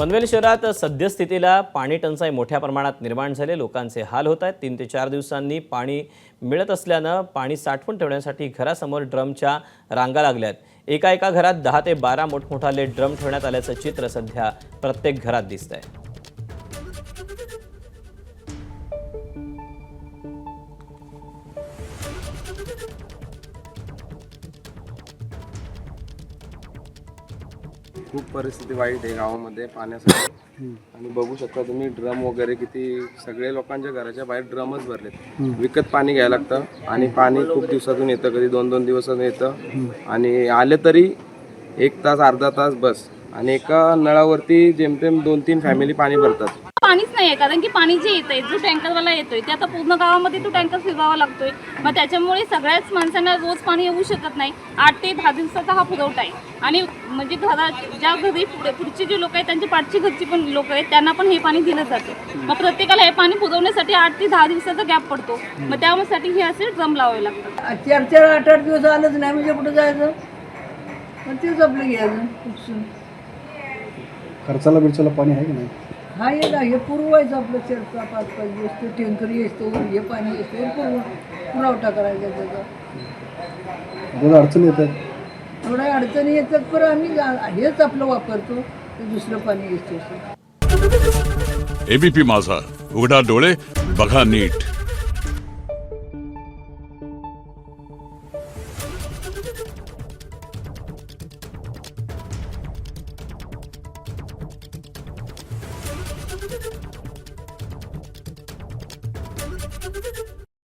पनवेल शहरात सद्यस्थितीला पाणी टंचाई मोठ्या प्रमाणात निर्माण झाले। लोकांचे हाल होत आहेत। 3 ते 4 दिवसांनी पाणी मिळत असल्यानं पाणी साठवून ठेवण्यासाठी घरासमोर ड्रमच्या रांगा लागल्यात। एका घरात 10 ते 12 मोठमोठाले ड्रम ठेवण्यात आल्याचं चित्र सध्या प्रत्येक घरात दिसतंय। खूप परिस्थिती वाईट आहे गावामध्ये पाण्यासाठी। आणि बघू शकता तुम्ही ड्रम वगैरे किती सगळे लोकांच्या घराच्या बाहेर ड्रमच भरलेत। विकत पाणी घ्यायला लागतं आणि पाणी खूप दिवसातून येतं, कधी 2-2 दिवसातून येतं आणि आले तरी 1 तास अर्धा तास बस। आणि एका नळावरती जेमतेम 2-3 फॅमिली पाणी भरतात। पाणीच नाही, कारण की पाणी जे येतंय जो टँकरवाला येतोय ते आता पूर्ण गावामध्ये तो टँकर फिरवावा लागतोय। मग त्याच्यामुळे सगळ्याच माणसांना रोज पाणी येऊ शकत नाही। 8 ते 10 दिवसाचा हा पुरवठा आहे आणि म्हणजे घरात ज्या घरी पुढचे जे लोक आहेत त्यांच्या पाठची घरची पण लोक आहेत त्यांना पण हे पाणी दिलं जातं। मग प्रत्येकाला हे पाणी पुरवण्यासाठी 8 ते 10 दिवसाचा गॅप पडतो। मग त्यासाठी हे असे ड्रम लावावे लागतात। 4-4, 8-8 दिवस आलंच नाही म्हणजे कुठं जायचं, पण तेच आपलं घ्यायचं। खर्चाला बिरचाला पाणी आहे की नाही? हा ये ना, हे पुरवायचं आपलं 4-5 दिवस ते टँकर येतो, हे पाणी येतो, पुरवठा करायचा त्याचा। रोज अडचणी येतात, थोड्या अडचणी येतात, पण आम्ही हेच आपलं वापरतो, ते दुसरं पाणी येतो। एबीपी माझा, उघडा डोळे बघा नीट।